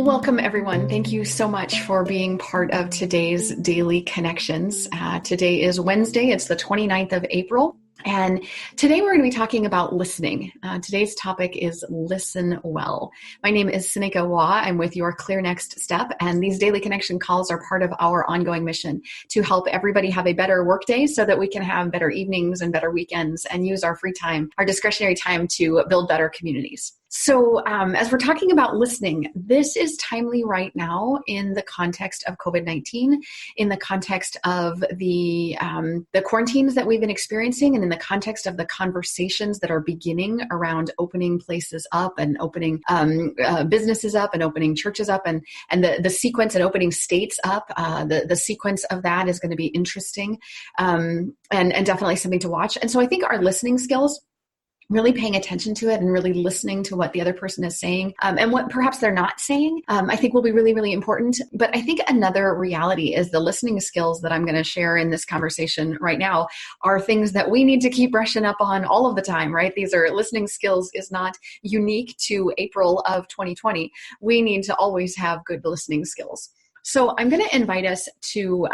Well, welcome everyone. Thank you so much for being part of today's Daily Connections. Today is Wednesday. It's the 29th of April. And today we're going to be talking about listening. Today's topic is listen well. My name is Sinika Wah. I'm with Your Clear Next Step, and these daily connection calls are part of our ongoing mission to help everybody have a better workday so that we can have better evenings and better weekends and use our free time, our discretionary time to build better communities. So as we're talking about listening, this is timely right now in the context of COVID-19, in the context of the quarantines that we've been experiencing, and in the context of the conversations that are beginning around opening places up and opening businesses up and opening churches up and the sequence and opening states up. The sequence of that is going to be interesting and definitely something to watch. And so I think our listening skills, really paying attention to it and really listening to what the other person is saying and what perhaps they're not saying, I think will be really, really important. But I think another reality is the listening skills that I'm going to share in this conversation right now are things that we need to keep brushing up on all of the time, right? These are listening skills is not unique to April of 2020. We need to always have good listening skills. So I'm going to invite us to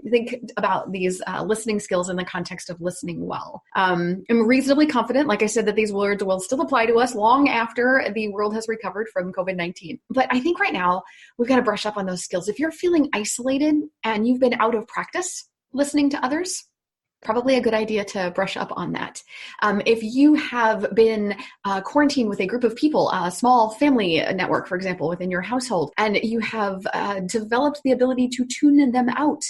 think about these listening skills in the context of listening well. I'm reasonably confident, like I said, that these words will still apply to us long after the world has recovered from COVID-19. But I think right now we've got to brush up on those skills. If you're feeling isolated and you've been out of practice listening to others, probably a good idea to brush up on that. If you have been quarantined with a group of people, a small family network, for example, within your household, and you have developed the ability to tune them out,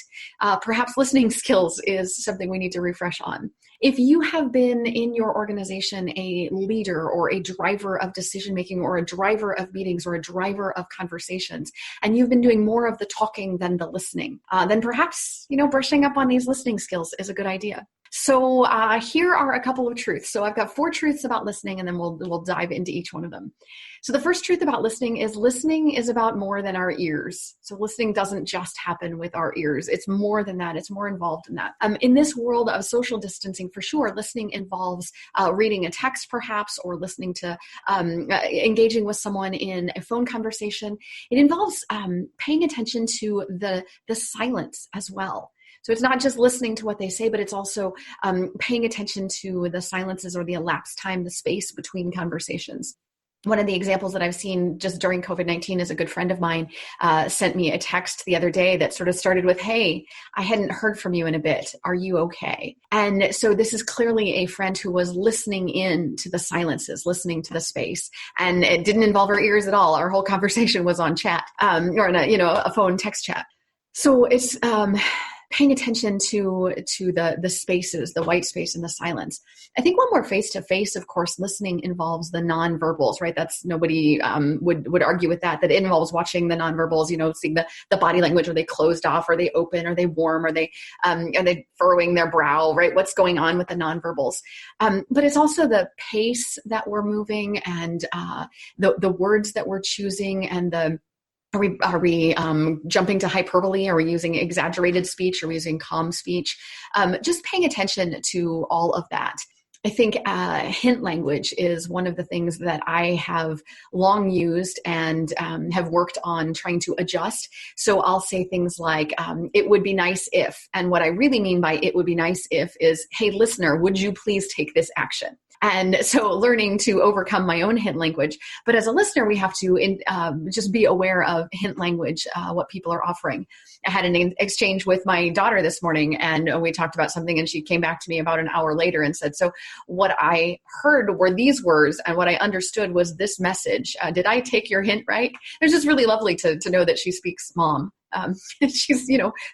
perhaps listening skills is something we need to refresh on. If you have been in your organization a leader or a driver of decision-making or a driver of meetings or a driver of conversations, and you've been doing more of the talking than the listening, then perhaps, brushing up on these listening skills is a good idea. So here are a couple of truths. So I've got 4 truths about listening, and then we'll dive into each one of them. So the first truth about listening is about more than our ears. So listening doesn't just happen with our ears. It's more than that. It's more involved than that. In this world of social distancing, for sure, listening involves reading a text perhaps, or listening to engaging with someone in a phone conversation. It involves paying attention to the silence as well. So it's not just listening to what they say, but it's also paying attention to the silences or the elapsed time, the space between conversations. One of the examples that I've seen just during COVID-19 is a good friend of mine sent me a text the other day that sort of started with, "Hey, I hadn't heard from you in a bit. Are you okay?" And so this is clearly a friend who was listening in to the silences, listening to the space. And it didn't involve her ears at all. Our whole conversation was on chat or in a phone text chat. So it's paying attention to the spaces, the white space and the silence. I think when we're face-to-face, of course, listening involves the nonverbals, right? That's nobody would argue with that it involves watching the nonverbals, seeing the body language. Are they closed off? Are they open? Are they warm? Are they furrowing their brow, right? What's going on with the nonverbals? But it's also the pace that we're moving and the words that we're choosing and Are we jumping to hyperbole? Are we using exaggerated speech? Are we using calm speech? Just paying attention to all of that. I think hint language is one of the things that I have long used and have worked on trying to adjust. So I'll say things like, it would be nice if, and what I really mean by it would be nice if is, hey, listener, would you please take this action? And so learning to overcome my own hint language. But as a listener, we have to just be aware of hint language, what people are offering. I had an exchange with my daughter this morning, and we talked about something, and she came back to me about an hour later and said, "So what I heard were these words, and what I understood was this message. Did I take your hint right?" It was just really lovely to know that she speaks mom. She's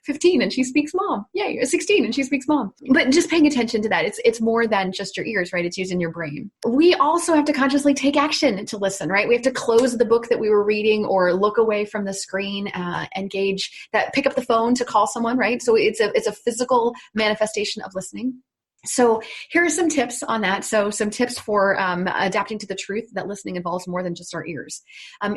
15 and she speaks mom. Yay, 16 and she speaks mom. But just paying attention to that, it's more than just your ears, right? It's using your brain. We also have to consciously take action to listen, right? We have to close the book that we were reading or look away from the screen, engage that, pick up the phone to call someone, right? So it's a physical manifestation of listening. So here are some tips on that. So some tips for adapting to the truth that listening involves more than just our ears.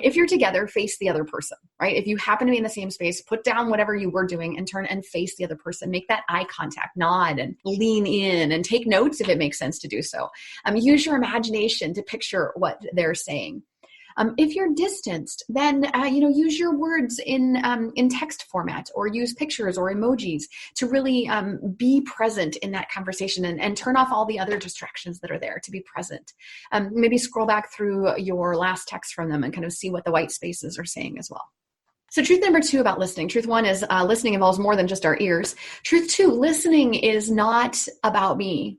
If you're together, face the other person, right? If you happen to be in the same space, put down whatever you were doing and turn and face the other person. Make that eye contact, nod and lean in and take notes if it makes sense to do so. Use your imagination to picture what they're saying. If you're distanced, then use your words in text format, or use pictures or emojis to really be present in that conversation, and turn off all the other distractions that are there to be present. Maybe scroll back through your last text from them and kind of see what the white spaces are saying as well. So truth number 2 about listening. Truth 1 is listening involves more than just our ears. Truth 2, listening is not about me.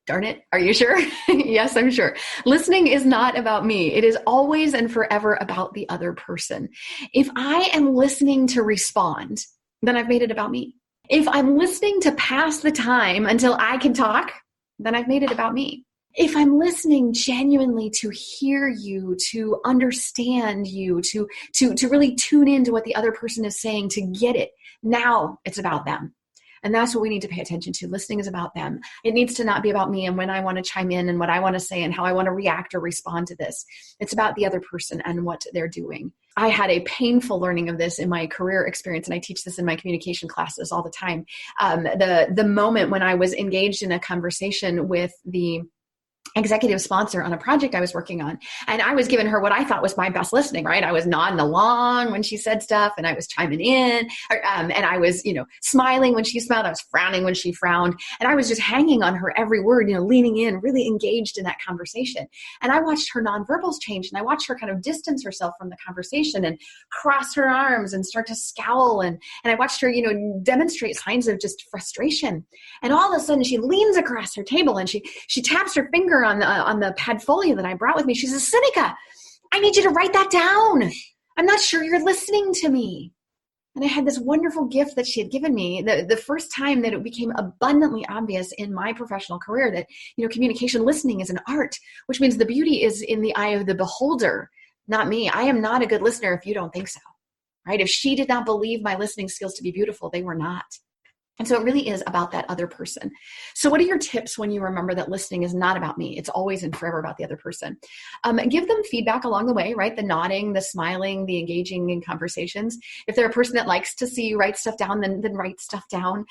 Darn it. Are you sure? Yes, I'm sure. Listening is not about me. It is always and forever about the other person. If I am listening to respond, then I've made it about me. If I'm listening to pass the time until I can talk, then I've made it about me. If I'm listening genuinely to hear you, to understand you, to really tune into what the other person is saying, to get it, now it's about them. And that's what we need to pay attention to. Listening is about them. It needs to not be about me and when I want to chime in and what I want to say and how I want to react or respond to this. It's about the other person and what they're doing. I had a painful learning of this in my career experience, and I teach this in my communication classes all the time. The moment when I was engaged in a conversation with the executive sponsor on a project I was working on. And I was giving her what I thought was my best listening, right? I was nodding along when she said stuff, and I was chiming in, and I was, smiling when she smiled. I was frowning when she frowned. And I was just hanging on her every word, leaning in, really engaged in that conversation. And I watched her nonverbals change, and I watched her kind of distance herself from the conversation and cross her arms and start to scowl. And I watched her, demonstrate signs of just frustration. And all of a sudden she leans across her table and she taps her finger on the padfolio that I brought with me. She says, Seneca, I need you to write that down. I'm not sure you're listening to me. And I had this wonderful gift that she had given me, the first time that it became abundantly obvious in my professional career that, communication listening is an art, which means the beauty is in the eye of the beholder, not me. I am not a good listener if you don't think so, right? If she did not believe my listening skills to be beautiful, they were not. And so it really is about that other person. So what are your tips when you remember that listening is not about me? It's always and forever about the other person. Give them feedback along the way, right? The nodding, the smiling, the engaging in conversations. If they're a person that likes to see you write stuff down, then write stuff down.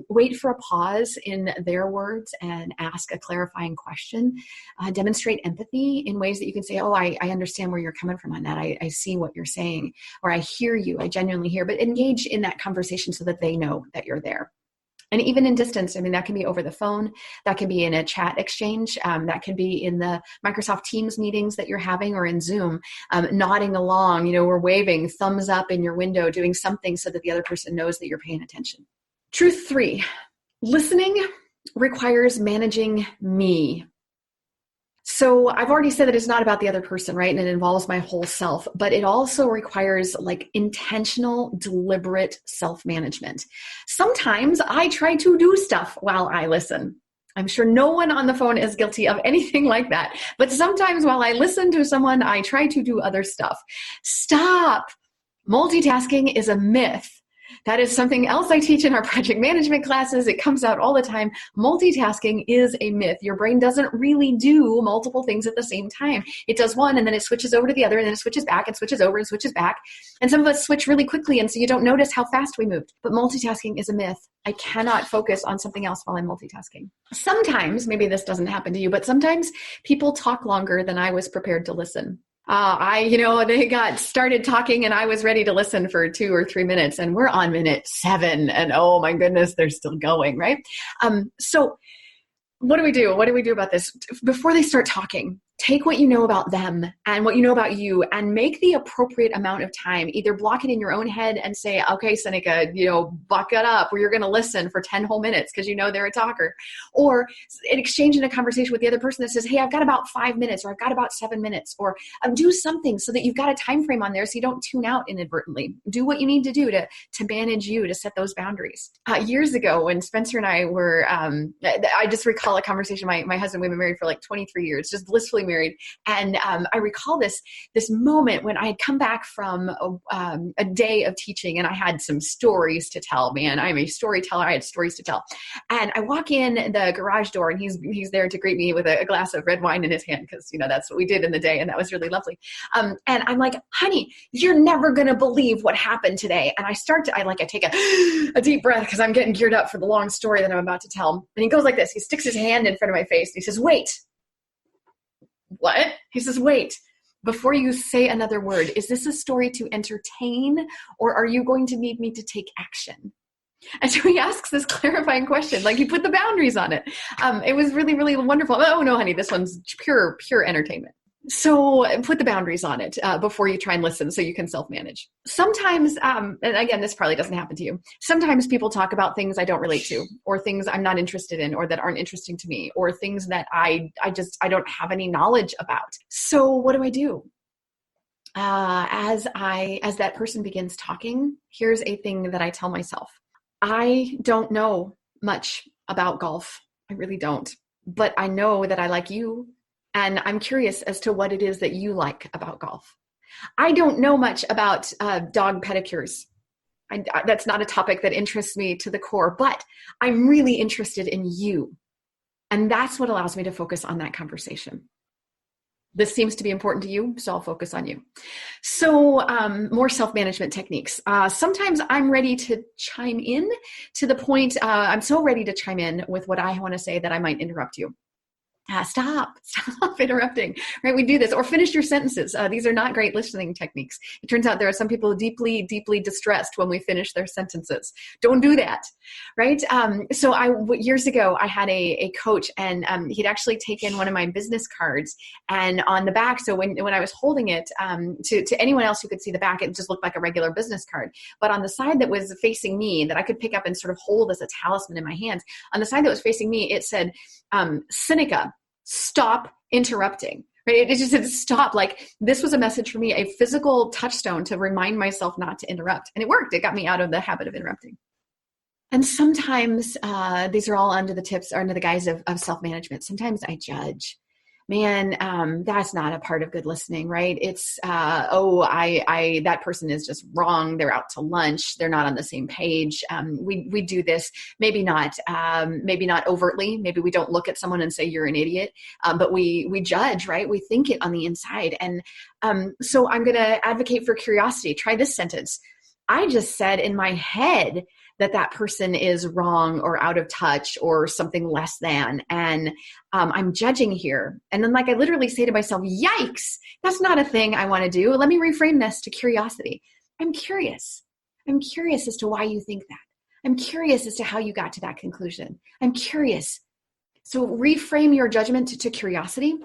Wait for a pause in their words and ask a clarifying question. Demonstrate empathy in ways that you can say, oh, I understand where you're coming from on that. I see what you're saying, or I hear you. I genuinely hear, but engage in that conversation so that they know that you're there. And even in distance, that can be over the phone, that can be in a chat exchange, that can be in the Microsoft Teams meetings that you're having, or in Zoom, nodding along, we're waving, thumbs up in your window, doing something so that the other person knows that you're paying attention. Truth 3, listening requires managing me. So I've already said that it's not about the other person, right? And it involves my whole self, but it also requires intentional, deliberate self-management. Sometimes I try to do stuff while I listen. I'm sure no one on the phone is guilty of anything like that. But sometimes while I listen to someone, I try to do other stuff. Stop. Multitasking is a myth. That is something else I teach in our project management classes. It comes out all the time. Multitasking is a myth. Your brain doesn't really do multiple things at the same time. It does one, and then it switches over to the other, and then it switches back and switches over and switches back. And some of us switch really quickly, and so you don't notice how fast we moved. But multitasking is a myth. I cannot focus on something else while I'm multitasking. Sometimes, maybe this doesn't happen to you, but sometimes people talk longer than I was prepared to listen. They got started talking and I was ready to listen for 2 or 3 minutes, and we're on minute 7, and oh my goodness, they're still going, right? So what do we do? What do we do about this? Before they start talking, take what you know about them and what you know about you and make the appropriate amount of time. Either block it in your own head and say, okay, Seneca, buck it up, or you're going to listen for 10 whole minutes because they're a talker. Or in exchange in a conversation with the other person that says, hey, I've got about 5 minutes, or I've got about 7 minutes, or do something so that you've got a time frame on there so you don't tune out inadvertently. Do what you need to do to manage you, to set those boundaries. Years ago when Spencer and I were, I just recall a conversation, my husband, we've been married for 23 years, just blissfully married. And I recall this moment when I had come back from a day of teaching, and I had some stories to tell. Man, I'm a storyteller. I had stories to tell. And I walk in the garage door, and he's there to greet me with a glass of red wine in his hand, because that's what we did in the day, and that was really lovely. And I'm like, honey, you're never gonna believe what happened today. And I take a deep breath because I'm getting geared up for the long story that I'm about to tell. And he goes like this. He sticks his hand in front of my face and he says, wait. what? He says, wait, before you say another word, is this a story to entertain, or are you going to need me to take action? And so he asks this clarifying question, like he put the boundaries on it. It was really, really wonderful. Oh no, honey, this one's pure entertainment. So put the boundaries on it before you try and listen so you can self-manage. Sometimes, and again, this probably doesn't happen to you. Sometimes people talk about things I don't relate to, or things I'm not interested in, or that aren't interesting to me, or things that I don't have any knowledge about. So what do? As that person begins talking, here's a thing that I tell myself. I don't know much about golf. I really don't. But I know that I like you, and I'm curious as to what it is that you like about golf. I don't know much about dog pedicures. That's not a topic that interests me to the core, but I'm really interested in you. And that's what allows me to focus on that conversation. This seems to be important to you, so I'll focus on you. So more self-management techniques. Sometimes I'm ready to chime in to the point, I'm so ready to chime in with what I want to say that I might interrupt you. Stop interrupting, right? We do this, or finish your sentences. These are not great listening techniques. It turns out there are some people deeply, deeply distressed when we finish their sentences. Don't do that, right? So years ago, I had a coach, and he'd actually taken one of my business cards, and on the back, so when I was holding it, to anyone else who could see the back, it just looked like a regular business card. But on the side that was facing me, that I could pick up and sort of hold as a talisman in my hands, on the side that was facing me, it said, Seneca, stop interrupting, right? It just said stop. Like, this was a message for me, a physical touchstone to remind myself not to interrupt. And it worked. It got me out of the habit of interrupting. And sometimes these are all under the guise of self-management. Sometimes I judge. Man, that's not a part of good listening, right? It's, that person is just wrong. They're out to lunch. They're not on the same page. We do this, maybe not overtly. Maybe we don't look at someone and say, you're an idiot. But we judge, right? We think it on the inside. And so I'm going to advocate for curiosity. Try this sentence. I just said in my head that person is wrong or out of touch or something less than. And I'm judging here. And then I literally say to myself, yikes, that's not a thing I want to do. Let me reframe this to curiosity. I'm curious. I'm curious as to why you think that. I'm curious as to how you got to that conclusion. I'm curious. So reframe your judgment to curiosity,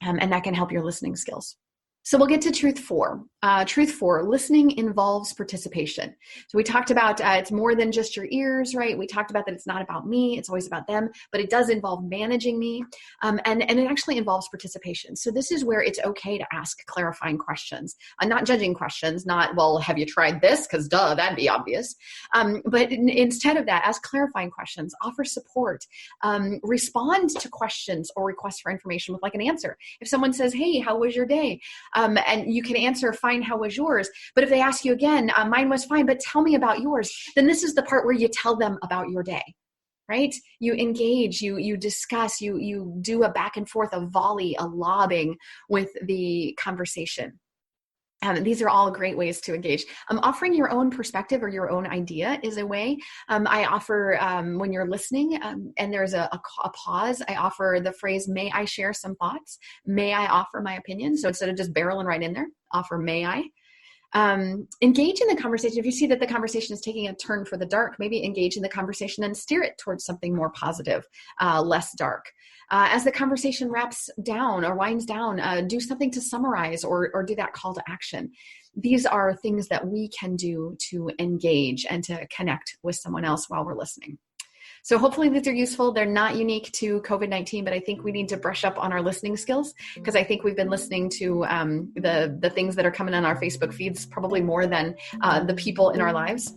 and that can help your listening skills. So we'll get to truth 4. Truth 4, listening involves participation. So we talked about it's more than just your ears, right? We talked about that it's not about me, it's always about them, but it does involve managing me. And it actually involves participation. So this is where it's okay to ask clarifying questions, not judging questions, not, well, have you tried this? Because duh, that'd be obvious. But instead of that, ask clarifying questions, offer support, respond to questions or requests for information with an answer. If someone says, hey, how was your day? And you can answer, fine, how was yours? But if they ask you again, mine was fine, but tell me about yours, then this is the part where you tell them about your day, right? You engage, you discuss, you do a back and forth, a volley, a lobbing with the conversation. These are all great ways to engage. Offering your own perspective or your own idea is a way. I offer, when you're listening and there's a pause, I offer the phrase, may I share some thoughts? May I offer my opinion? So instead of just barreling right in there, offer may I. Engage in the conversation. If you see that the conversation is taking a turn for the dark, maybe engage in the conversation and steer it towards something more positive, less dark. As the conversation wraps down or winds down, do something to summarize or do that call to action. These are things that we can do to engage and to connect with someone else while we're listening. So hopefully these are useful. They're not unique to COVID-19, but I think we need to brush up on our listening skills because I think we've been listening to the things that are coming on our Facebook feeds probably more than the people in our lives.